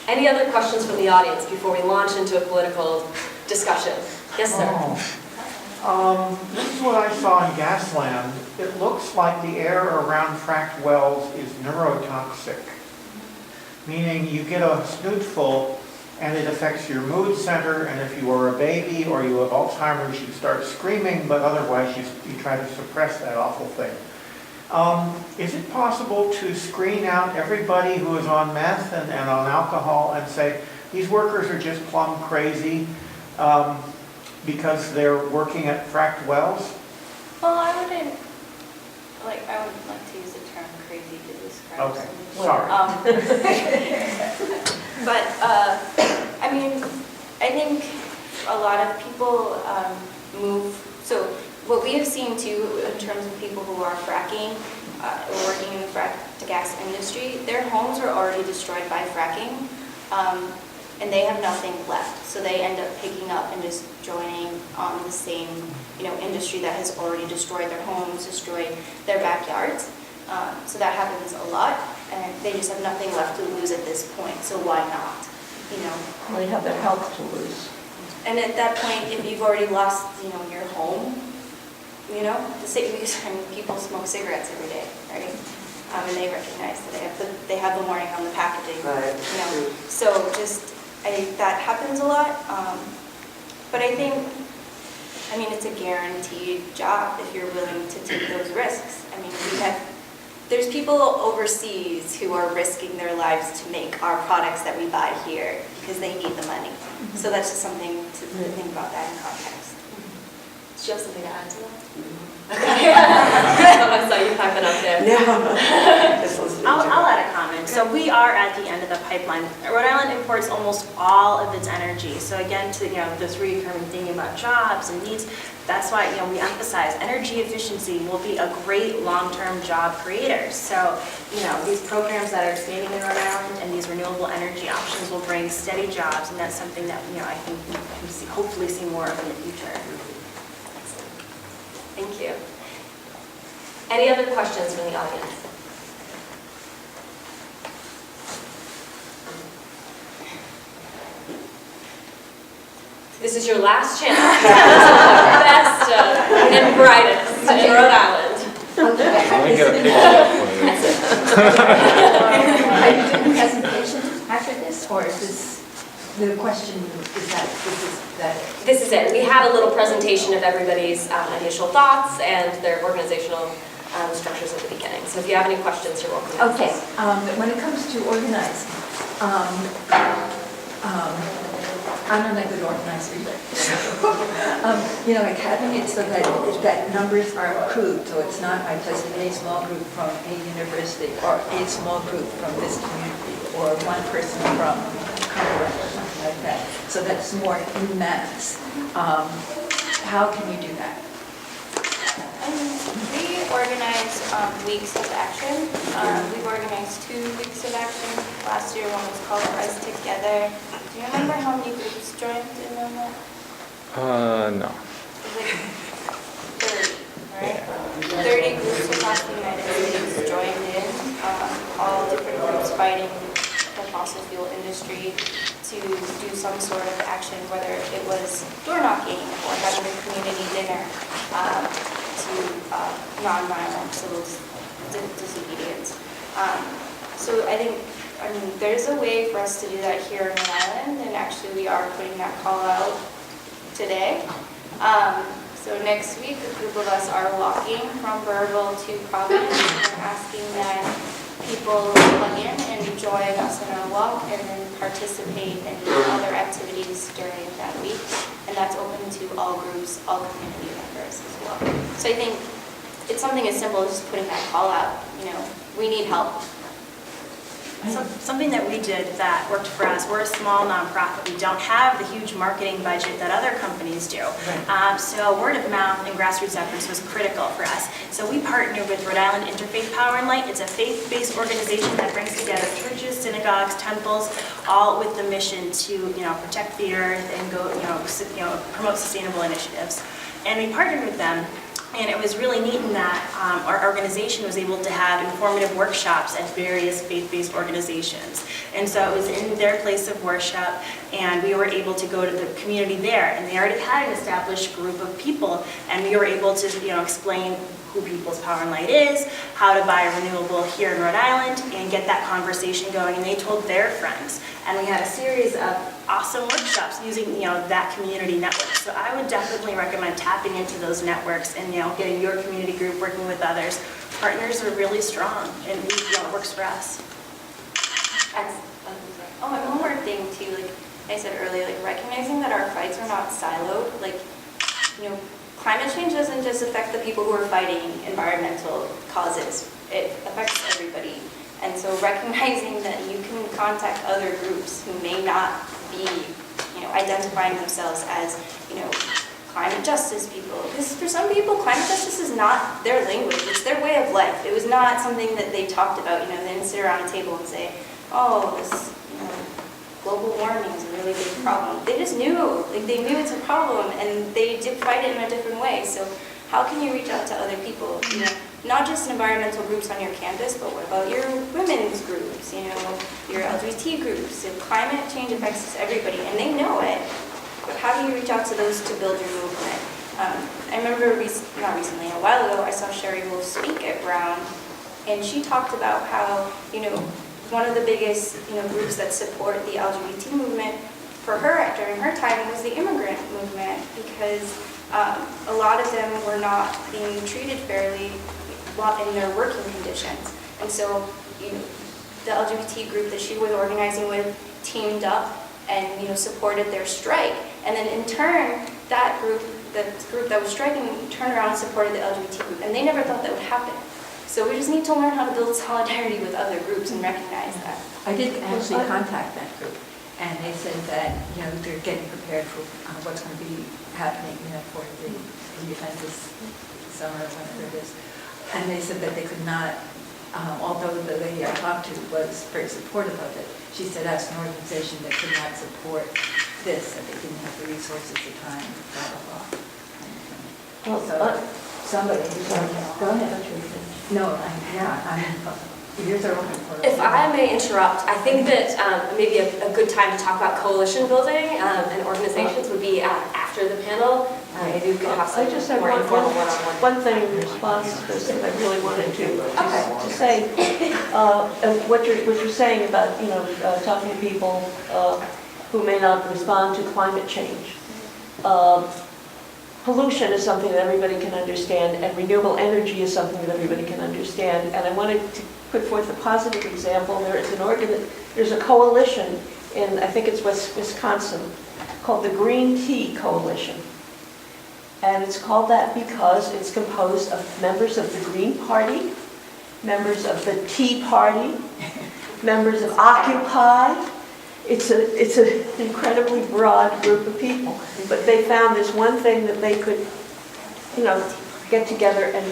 Any other questions from the audience before we launch into a political discussion? Yes, sir. This is what I saw in Gasland. It looks like the air around fracked wells is neurotoxic, meaning you get a snootful and it affects your mood center, and if you are a baby or you have Alzheimer's, you start screaming, but otherwise you try to suppress that awful thing. Is it possible to screen out everybody who is on meth and on alcohol and say, these workers are just plumb crazy because they're working at fracked wells? Well, I wouldn't like to use the term crazy to describe Okay, something. sorry. But, I think a lot of people move, so what we have seen too in terms of people who are fracking, working in the frack to gas industry, their homes are already destroyed by fracking, and they have nothing left. So they end up picking up and just joining on the same, industry that has already destroyed their homes, destroyed their backyards. So that happens a lot, and they just have nothing left to lose at this point, so why not? They have their health to lose. And at that point, if you've already lost, your home, people smoke cigarettes every day, right? And they recognize that they have the warning on the packaging. Right. So that happens a lot. But I think, it's a guaranteed job if you're willing to take those risks. There's people overseas who are risking their lives to make our products that we buy here because they need the money. So that's just something to think about that in context. Do you have something to add to that? Okay. I saw you piping up there. No. Just listening to I'll add a comment. So we are at the end of the pipeline. Rhode Island imports almost all of its energy. So again, to this recurring thing about jobs and needs, that's why we emphasize energy efficiency will be a great long-term job creator. So these programs that are expanding in Rhode Island and these renewable energy options will bring steady jobs, and that's something that I think we can hopefully see more of in the future. Thank you. Any other questions from the audience? This is your last chance. Best and brightest in Rhode Island. Let me get a picture up for you. Are you doing presentations after this, or is this, the question is that This is it. We had a little presentation of everybody's initial thoughts and their organizational structures at the beginning. So if you have any questions, you're welcome to ask. Okay, when it comes to organizing, I'm not a good organizer either. Like having it so that numbers are accrued, so it's not just a small group from a university or a small group from this community or one person from Congress or something like that. So that's more in mass. How can you do that? We organize weeks of action. We've organized 2 weeks of action. Last year one was called Rise Together. Do you remember how many groups joined in on that? No. It was like 30, right? 30 groups across the United States joined in, all different groups fighting the fossil fuel industry to do some sort of action, whether it was door knocking or having a community dinner, to non-violent civil disobedience. So I think, there's a way for us to do that here in Rhode Island, and actually we are putting that call out today. So next week, a group of us are walking from Burville to Providence, and we're asking that people plug in and join us in our walk and then participate in other activities during that week. And that's open to all groups, all community members as well. So I think it's something as simple as just putting that call out, we need help. Something that we did that worked for us, we're a small nonprofit. We don't have the huge marketing budget that other companies do. So word of mouth and grassroots efforts was critical for us. So we partnered with Rhode Island Interfaith Power and Light. It's a faith-based organization that brings together churches, synagogues, temples, all with the mission to protect the earth and go promote sustainable initiatives. And we partnered with them. And it was really neat in that our organization was able to have informative workshops at various faith-based organizations. And so it was in their place of worship, and we were able to go to the community there. And they already had an established group of people, and we were able to explain who People's Power and Light is, how to buy renewable here in Rhode Island, and get that conversation going. And they told their friends. And we had a series of awesome workshops using that community network. So I would definitely recommend tapping into those networks and getting your community group, working with others. Partners are really strong, and it works for us. Oh, and one more thing too, like I said earlier, recognizing that our fights are not siloed. Climate change doesn't just affect the people who are fighting environmental causes. It affects everybody. And so recognizing that you can contact other groups who may not be, identifying themselves as, climate justice people. Because for some people, climate justice is not their language, it's their way of life. It was not something that they talked about, they didn't sit around a table and say, oh, this, global warming is a really big problem. They just knew, they knew it's a problem, and they did fight it in a different way. So how can you reach out to other people? not just environmental groups on your campus, but what about your women's groups, you know, your LGBT groups? So climate change affects everybody, and they know it. But how do you reach out to those to build your movement? I remember, not recently, a while ago, I saw Sherry Wolf speak at Brown, and she talked about how, you know, one of the biggest, you know, groups that support the LGBT movement for her during her time was the immigrant movement, because a lot of them were not being treated fairly in their working conditions. And so, you know, the LGBT group that she was organizing with teamed up and, you know, supported their strike. And then in turn, that group, the group that was striking, turned around and supported the LGBT group. And they never thought that would happen. So we just need to learn how to build solidarity with other groups and recognize that. I did actually contact that group, and they said that, you know, they're getting prepared for what's going to be happening, you know, for the event this summer, whenever it is. And they said that they could not, although the lady I talked to was very supportive of it, she said as an organization that could not support this, that they didn't have the resources, the time, blah, blah, blah. So, somebody, go ahead. No, yours are open for. If I may interrupt, I think that maybe a good time to talk about coalition building and organizations would be after the panel. Maybe we could have some I just have more informal one-on-one. one thing in response to this that I really wanted to say. What you're saying about, you know, talking to people who may not respond to climate change. Pollution is something that everybody can understand, and renewable energy is something that everybody can understand. And I wanted to put forth a positive example. There's a coalition in, I think it's Wisconsin, called the Green Tea Coalition. And it's called that because it's composed of members of the Green Party, members of the Tea Party, members of Occupy. It's an incredibly broad group of people, but they found this one thing that they could, you know, get together and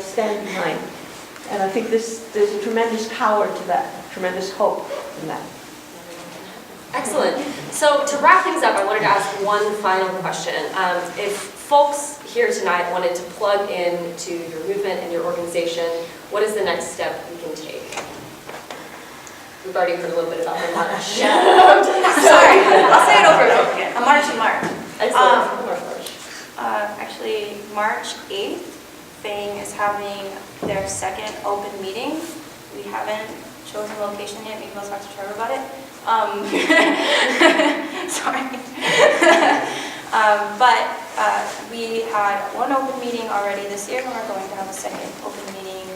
stand behind. And I think there's a tremendous power to that, tremendous hope in that. Excellent. So to wrap things up, I wanted to ask one final question. If folks here tonight wanted to plug in to your movement and your organization, what is the next step we can take? We've already heard a little bit about the march. Sorry, I'll say it over and over again. A march in March. Excellent. Actually, March 8th, Fang is having their second open meeting. We haven't chosen location yet. Maybe we'll talk to Trevor about it. Sorry. But we had one open meeting already this year, and we're going to have a second open meeting.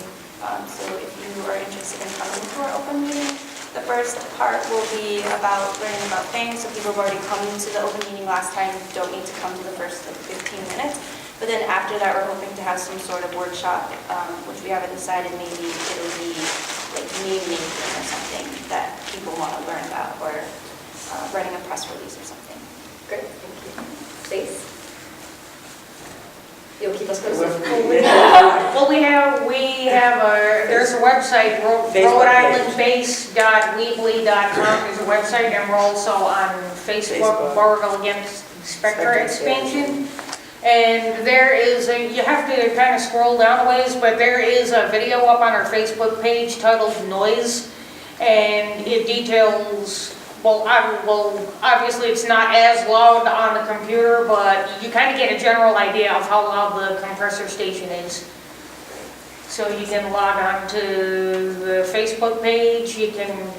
So if you are interested in coming to our open meeting, the first part will be about learning about Fang. So people who've already come to the open meeting last time don't need to come to the first 15 minutes. But then after that, we're hoping to have some sort of workshop, which we haven't decided. Maybe it'll be like meme making or something that people want to learn about, or writing a press release or something. Great, thank you. Stace? You'll keep us posted. Well, there's a website, RhodeIslandBase.weebly.com is a website, and we're also on Facebook, Barville Against Spectra Expansion. And there is you have to kind of scroll down a ways, but there is a video up on our Facebook page titled Noise, and it details, obviously it's not as loud on the computer, but you kind of get a general idea of how loud the compressor station is. So you can log on to the Facebook page, you can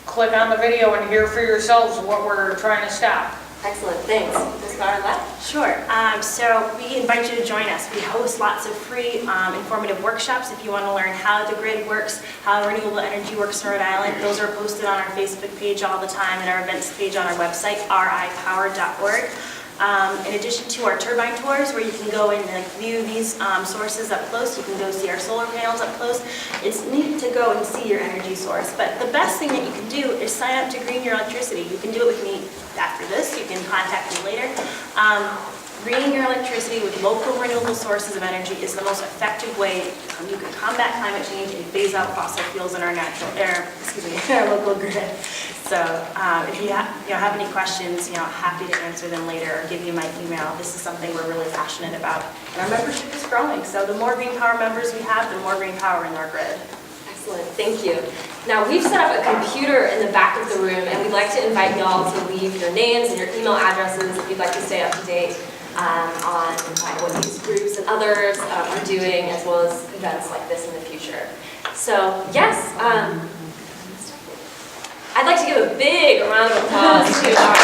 click on the video and hear for yourselves what we're trying to stop. Excellent, thanks. Ms. Garland? Sure. So we invite you to join us. We host lots of free informative workshops if you want to learn how the grid works, how renewable energy works in Rhode Island. Those are posted on our Facebook page all the time and our events page on our website, ripower.org. In addition to our turbine tours, where you can go and view these sources up close, you can go see our solar panels up close. It's neat to go and see your energy source, but the best thing that you can do is sign up to green your electricity. You can do it with me after this. You can contact me later. Greening your electricity with local renewable sources of energy is the most effective way you can combat climate change and phase out fossil fuels in our natural air, in our local grid. So if you have any questions, happy to answer them later or give you my email. This is something we're really passionate about. And our membership is growing, so the more Green Power members we have, the more green power in our grid. Excellent, thank you. Now, we've set up a computer in the back of the room, and we'd like to invite y'all to leave your names and your email addresses if you'd like to stay up to date on what these groups and others are doing, as well as events like this in the future. So, yes, I'd like to give a big round of applause to our